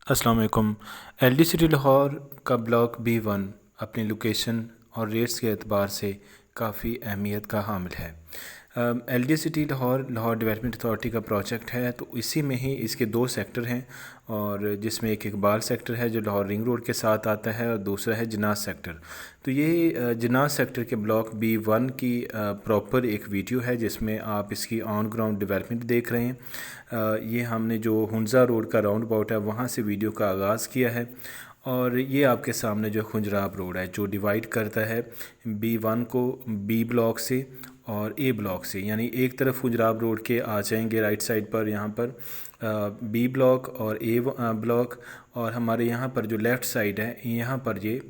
अस्सलाम वालेकुम। L D city Lahore का ब्लॉक B1 अपनी लोकेशन और रेट्स के एतबार से काफ़ी अहमियत का हामिल है। L D city Lahore Lahore development authority का प्रोजेक्ट है, तो इसी में ही इसके दो सेक्टर हैं, और जिसमें एक इकबाल सेक्टर है जो लाहौर रिंग रोड के साथ आता है, और दूसरा है जनाज सेक्टर। तो ये जनाज सेक्टर के ब्लॉक B1 की प्रॉपर एक वीडियो है जिसमें आप इसकी ऑन ग्राउंड डेवलपमेंट देख रहे हैं। ये हमने जो हुंजा रोड का राउंड अबाउट है वहाँ से वीडियो का आगाज़ किया है, और ये आपके सामने जो खुंजराब रोड है जो डिवाइड करता है B1 को B ब्लॉक से और A ब्लॉक से। यानी एक तरफ खुंजराब रोड के आ जाएंगे राइट साइड पर यहाँ पर B ब्लॉक और A ब्लॉक, और हमारे यहाँ पर जो लेफ़्ट साइड है यहाँ पर ये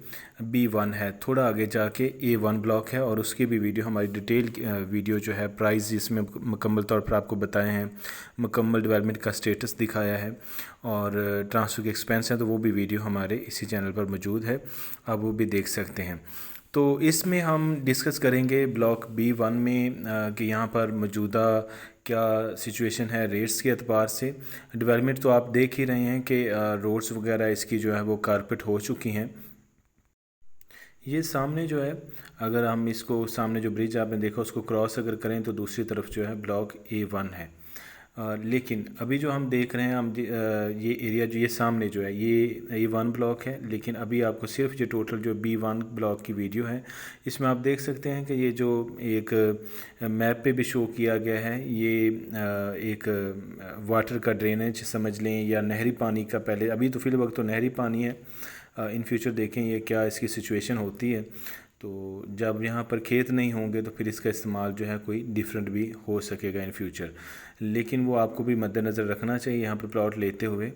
B1 है। थोड़ा आगे जाके A1 ब्लॉक है, और उसकी भी वीडियो हमारी डिटेल वीडियो जो है, प्राइस जिसमें मुकम्मल तौर पर आपको बताए हैं, मुकम्मल डेवलपमेंट का स्टेटस दिखाया है, और ट्रांसफ़र के एक्सपेंस हैं, तो वो भी वीडियो हमारे इसी चैनल पर मौजूद है, आप वो भी देख सकते हैं। तो इसमें हम डिस्कस करेंगे ब्लॉक B1 में कि यहाँ पर मौजूदा क्या सिचुएशन है रेट्स के अतबार से। डेवलपमेंट तो आप देख ही रहे हैं कि रोड्स वगैरह इसकी जो है वो कारपेट हो चुकी हैं। ये सामने जो है, अगर हम इसको सामने जो ब्रिज आपने देखा उसको क्रॉस अगर करें तो दूसरी तरफ जो है ब्लॉक A1 है। लेकिन अभी जो हम देख रहे हैं ये एरिया जो ये सामने जो है ये A1 ब्लॉक है, लेकिन अभी आपको सिर्फ जो टोटल जो B1 ब्लॉक की वीडियो है इसमें आप देख सकते हैं कि ये जो एक मैप पे भी शो किया गया है, ये एक वाटर का ड्रेनेज समझ लें या नहरी पानी का। पहले अभी तो फ़िल वक्त तो नहरी पानी है, इन फ्यूचर देखें ये क्या इसकी सिचुएशन होती है। तो जब यहाँ पर खेत नहीं होंगे तो फिर इसका इस्तेमाल जो है कोई डिफरेंट भी हो सकेगा इन फ्यूचर, लेकिन वो आपको भी मद्देनज़र रखना चाहिए यहाँ पर प्लॉट लेते हुए।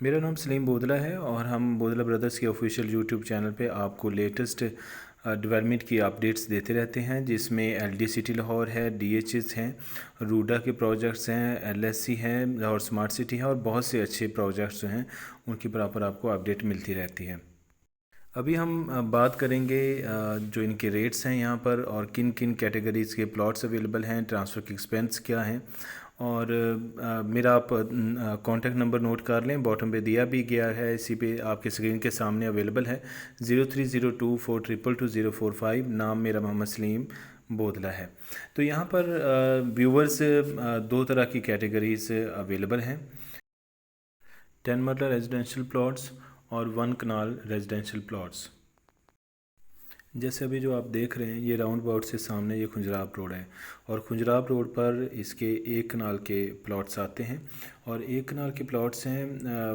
मेरा नाम सलीम बोदला है, और हम बोदला ब्रदर्स के ऑफिशियल यूट्यूब चैनल पे आपको लेटेस्ट डेवलपमेंट की अपडेट्स देते रहते हैं, जिसमें एलडी सिटी लाहौर है, डीएचएस हैं, रूडा के प्रोजेक्ट्स हैं, एलएससी हैं, लाहौर स्मार्ट सिटी है, और बहुत से अच्छे प्रोजेक्ट्स जो हैं उनकी प्रॉपर आपको अपडेट मिलती रहती है। अभी हम बात करेंगे जो इनके रेट्स हैं यहाँ पर, और किन किन कैटेगरीज़ के प्लॉट्स अवेलेबल हैं, ट्रांसफ़र के एक्सपेंस क्या हैं, और मेरा आप कॉन्टैक्ट नंबर नोट कर लें, बॉटम पे दिया भी गया है, इसी पे आपके स्क्रीन के सामने अवेलेबल है 0302422045। नाम मेरा मोहम्मद सलीम बोदला है। तो यहाँ पर व्यूवर्स दो तरह की कैटेगरीज़ अवेलेबल हैं, 10 मरला रेजिडेंशियल प्लॉट्स और 1 कनाल रेजिडेंशियल प्लॉट्स। जैसे अभी जो आप देख रहे हैं ये राउंड अबाउट से सामने ये खुंजराब रोड है, और खुंजराब रोड पर इसके एक कनाल के प्लॉट्स आते हैं, और एक कनाल के प्लॉट्स हैं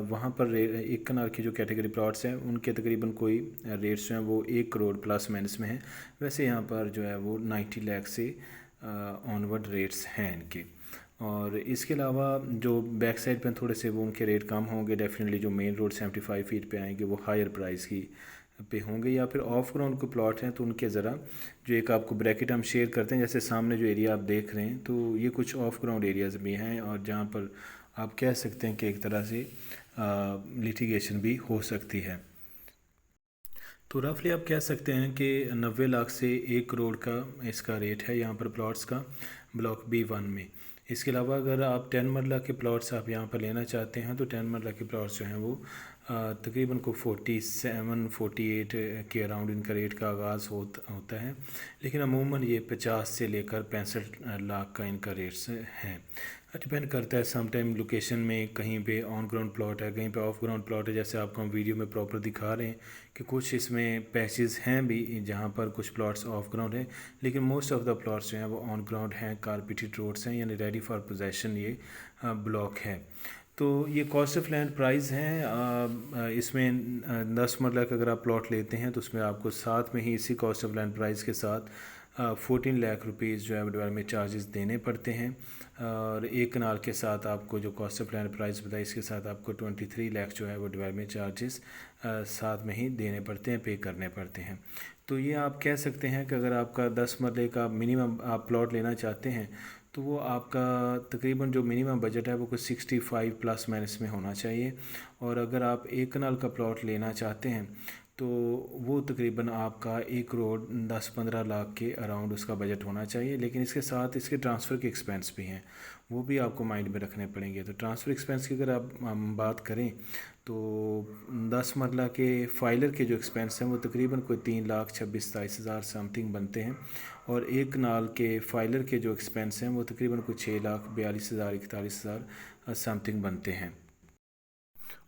वहाँ पर एक कनाल की जो कैटेगरी प्लॉट्स हैं उनके तकरीबन कोई रेट्स जो हैं वो 1 करोड़ प्लस माइनस में हैं। वैसे यहाँ पर जो है वो 90 लाख से ऑनवर्ड रेट्स हैं इनके। और इसके अलावा जो बैक साइड पर थोड़े से वो उनके रेट कम होंगे, डेफिनेटली जो मेन रोड 75 फीट पे आएंगे वो हायर प्राइस की पे होंगे, या फिर ऑफ ग्राउंड को प्लॉट हैं तो उनके ज़रा जो एक आपको ब्रैकेट हम शेयर करते हैं, जैसे सामने जो एरिया आप देख रहे हैं तो ये कुछ ऑफ ग्राउंड एरियाज़ भी हैं, और जहाँ पर आप कह सकते हैं कि एक तरह से लिटिगेशन भी हो सकती है। तो रफली आप कह सकते हैं कि 90 लाख से 1 करोड़ का इसका रेट है यहाँ पर प्लॉट्स का ब्लॉक B1 में। इसके अलावा अगर आप 10 मरला के प्लॉट्स आप यहाँ पर लेना चाहते हैं तो 10 मरला के प्लॉट्स जो हैं वो तकरीबन को 47-48 के अराउंड इनका रेट का आगाज़ होता है, लेकिन अमूमन ये 50 से लेकर 65 लाख का इनका रेट्स हैं। डिपेंड करता है, सम टाइम लोकेशन में कहीं पे ऑन ग्राउंड प्लॉट है, कहीं पे ऑफ ग्राउंड प्लॉट है, जैसे आपको हम वीडियो में प्रॉपर दिखा रहे हैं कि कुछ इसमें पैचेस हैं भी जहाँ पर कुछ प्लॉट्स ऑफ ग्राउंड हैं, लेकिन मोस्ट ऑफ द प्लॉट्स जो हैं वो ऑन ग्राउंड हैं, कारपेटेड रोड्स हैं, यानी रेडी फॉर पोजेसन ये ब्लॉक है। तो ये कॉस्ट ऑफ लैंड प्राइस हैं, इसमें 10 मरला का अगर आप प्लॉट लेते हैं तो उसमें आपको साथ में ही इसी कॉस्ट ऑफ लैंड प्राइस के साथ 14 लाख रुपीज़ जो है डेवलपमेंट चार्जेस देने पड़ते हैं, और एक कनाल के साथ आपको जो कॉस्ट ऑफ लैंड प्राइस बताई इसके साथ आपको 23 लाख जो है वो डेवलपमेंट चार्जेस साथ में ही देने पड़ते हैं, पे करने पड़ते हैं। तो ये आप कह सकते हैं कि अगर आपका 10 मरले का मिनिमम आप प्लॉट लेना चाहते हैं तो वो आपका तकरीबन जो मिनिमम बजट है वो कुछ 65 प्लस माइनस में होना चाहिए, और अगर आप 1 कनाल का प्लॉट लेना चाहते हैं तो वो तकरीबन आपका 1 करोड़ 10-15 लाख के अराउंड उसका बजट होना चाहिए। लेकिन इसके साथ इसके ट्रांसफ़र के एक्सपेंस भी हैं, वो भी आपको माइंड में रखने पड़ेंगे। तो ट्रांसफ़र एक्सपेंस की अगर आप हम बात करें तो 10 मरला के फाइलर के जो एक्सपेंस हैं वो तकरीबन कोई 3,26,27,000 समथिंग बनते हैं, और एक नाल के फाइलर के जो एक्सपेंस हैं वो तकरीबन कोई 6,42,000 41,000 समथिंग बनते हैं।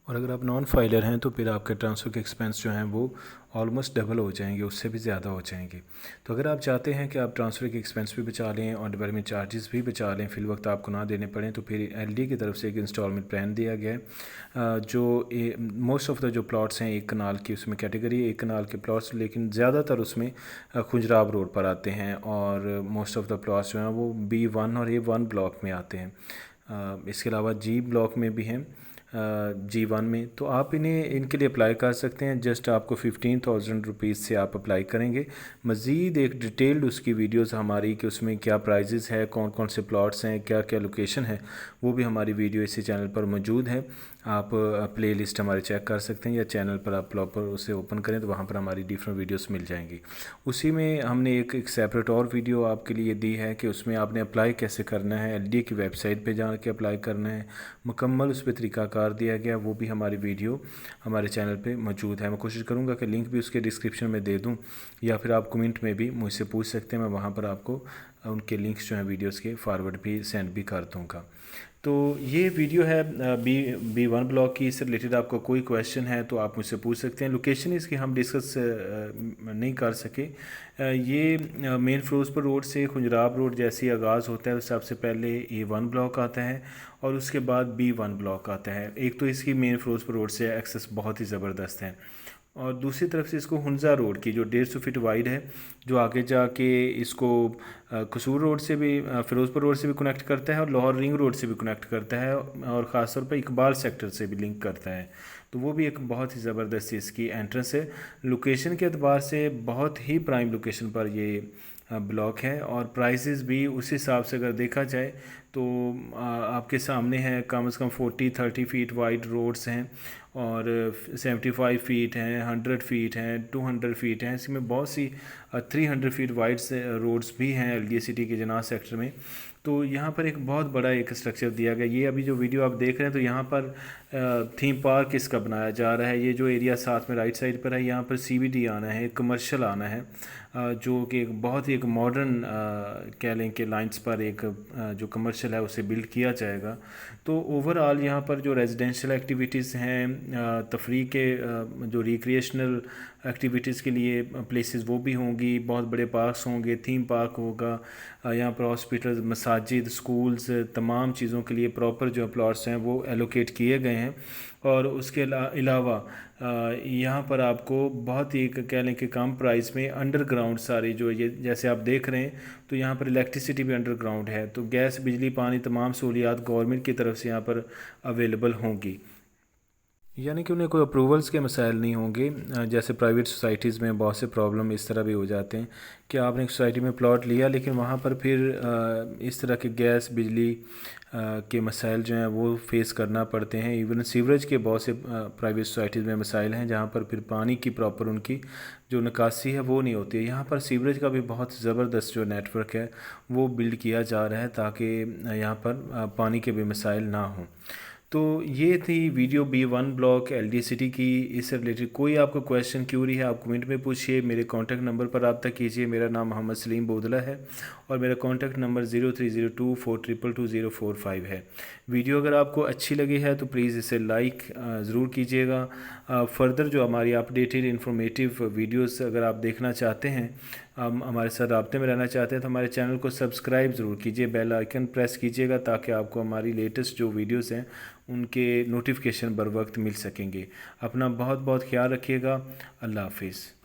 और अगर आप नॉन फाइलर हैं तो फिर आपके ट्रांसफ़र के एक्सपेंस जो हैं वो ऑलमोस्ट डबल हो जाएंगे, उससे भी ज़्यादा हो जाएंगे। तो अगर आप चाहते हैं कि आप ट्रांसफ़र के एक्सपेंस भी बचा लें और डेवलपमेंट चार्जेस भी बचा लें, फिल वक्त आपको ना देने पड़ें, तो फिर एलडी की तरफ से एक इंस्टॉलमेंट प्लान दिया गया है जो मोस्ट ऑफ़ द जो प्लॉट्स हैं एक कनाल की उसमें कैटेगरी है, एक कनाल के प्लॉट्स, लेकिन ज़्यादातर उसमें खुजराब रोड पर आते हैं, और मोस्ट ऑफ़ द प्लॉट्स जो हैं वो B1 और A1 ब्लॉक में आते हैं। इसके अलावा जी ब्लॉक में भी हैं, G1 में। तो आप इनके लिए अप्लाई कर सकते हैं। जस्ट आपको 15,000 रुपीज़ से आप अप्लाई करेंगे। मज़ीद एक डिटेल्ड उसकी वीडियोस हमारी कि उसमें क्या प्राइजेस है, कौन कौन से प्लॉट्स हैं, क्या क्या लोकेशन है, वो भी हमारी वीडियो इसी चैनल पर मौजूद है। आप प्ले लिस्ट हमारे चेक कर सकते हैं, या चैनल पर आप प्रॉपर उसे ओपन करें तो वहाँ पर हमारी डिफरेंट वीडियोस मिल जाएंगी। उसी में हमने एक सेपरेट और वीडियो आपके लिए दी है कि उसमें आपने अप्लाई कैसे करना है, एलडीए की वेबसाइट पे जा के अप्लाई करना है, मुकम्मल उस पर तरीक़ाकार दिया गया, वो भी हमारी वीडियो हमारे चैनल पे मौजूद है। मैं कोशिश करूँगा कि लिंक भी उसके डिस्क्रिप्शन में दे दूँ, या फिर आप कमेंट में भी मुझसे पूछ सकते हैं, मैं वहाँ पर आपको उनके लिंक्स जो हैं वीडियोस के फॉरवर्ड भी सेंड भी कर दूँगा। तो ये वीडियो है B1 ब्लॉक की। इससे रिलेटेड आपको कोई क्वेश्चन है तो आप मुझसे पूछ सकते हैं। लोकेशन इसकी हम डिस्कस नहीं कर सके। ये मेन फिरोज़पुर रोड से खुजराब रोड जैसे ही आगाज़ होता है, सबसे पहले A1 ब्लॉक आता है और उसके बाद B1 ब्लॉक आता है। एक तो इसकी मेन फिरोज़पुर रोड से एक्सेस बहुत ही ज़बरदस्त है, और दूसरी तरफ से इसको हुंजा रोड की जो 150 फीट वाइड है, जो आगे जाके इसको कसूर रोड से भी फ़िरोज़पुर रोड से भी कनेक्ट करता है, और लाहौर रिंग रोड से भी कनेक्ट करता है, और ख़ास तौर पर इकबाल सेक्टर से भी लिंक करता है। तो वो भी एक बहुत ही ज़बरदस्त इसकी एंट्रेंस है। लोकेशन के अतबार से बहुत ही प्राइम लोकेशन पर ये ब्लॉक है, और प्राइसेस भी उस हिसाब से अगर देखा जाए तो आपके सामने है, कम से कम 40-30 फीट वाइड रोड्स हैं, और 75 फीट हैं, 100 फीट हैं, 200 फीट हैं, इसमें बहुत सी 300 फीट वाइड से रोड्स भी हैं एलडीए सिटी के जनाह सेक्टर में। तो यहाँ पर एक बहुत बड़ा एक स्ट्रक्चर दिया गया। ये अभी जो वीडियो आप देख रहे हैं तो यहाँ पर थीम पार्क इसका बनाया जा रहा है। ये जो एरिया साथ में राइट साइड पर है, यहाँ पर CBD आना है, कमर्शियल आना है, जो कि एक बहुत ही एक मॉडर्न कह लें कि लाइंस पर एक जो कमर्शियल है उसे बिल्ड किया जाएगा। तो ओवरऑल यहाँ पर जो रेजिडेंशियल एक्टिविटीज़ हैं, तफरीह के जो रिक्रिएशनल एक्टिविटीज़ के लिए प्लेसेस वो भी होंगी, बहुत बड़े पार्क्स होंगे, थीम पार्क होगा, यहाँ पर हॉस्पिटल्स, मसाजिद, स्कूल्स, तमाम चीज़ों के लिए प्रॉपर जो प्लॉट्स हैं वो एलोकेट किए गए हैं। और उसके अलावा यहाँ पर आपको बहुत ही कह लें कि कम प्राइस में अंडरग्राउंड सारी जो ये जैसे आप देख रहे हैं, तो यहाँ पर इलेक्ट्रिसिटी भी अंडरग्राउंड है, तो गैस, बिजली, पानी, तमाम सहूलियात गवर्नमेंट की तरफ से यहाँ पर अवेलेबल होंगी। यानी कि उन्हें कोई अप्रूवल्स के मसाइल नहीं होंगे। जैसे प्राइवेट सोसाइटीज़ में बहुत से प्रॉब्लम इस तरह भी हो जाते हैं कि आपने एक सोसाइटी में प्लॉट लिया, लेकिन वहाँ पर फिर इस तरह के गैस, बिजली के मसाइल जो हैं वो फेस करना पड़ते हैं। इवन सीवरेज के बहुत से प्राइवेट सोसाइटीज़ में मसाइल हैं, जहाँ पर फिर पानी की प्रॉपर उनकी जो निकासी है वो नहीं होती है। यहाँ पर सीवरेज का भी बहुत ज़बरदस्त जो नेटवर्क है वो बिल्ड किया जा रहा है, ताकि यहाँ पर पानी के भी मसाइल ना हों। तो ये थी video B1 block LDA city की। इससे रिलेटेड कोई आपको क्वेश्चन, क्यूरी है, आप कमेंट में पूछिए, मेरे कॉन्टैक्ट नंबर पर रब्ता कीजिए। मेरा नाम मोहम्मद सलीम बोदला है, और मेरा कॉन्टैक्ट नंबर 0302422245 है। वीडियो अगर आपको अच्छी लगी है तो प्लीज़ इसे लाइक ज़रूर कीजिएगा। फ़र्दर जो हमारी अपडेटेड इन्फॉर्मेटिव वीडियोस अगर आप देखना चाहते हैं, हमारे साथ राब्ते में रहना चाहते हैं, तो हमारे चैनल को सब्सक्राइब ज़रूर कीजिए, बेल आइकन प्रेस कीजिएगा, ताकि आपको हमारी लेटेस्ट जो वीडियोस हैं उनके नोटिफिकेशन बर वक्त मिल सकेंगे। अपना बहुत बहुत ख्याल रखिएगा। अल्लाह हाफिज़।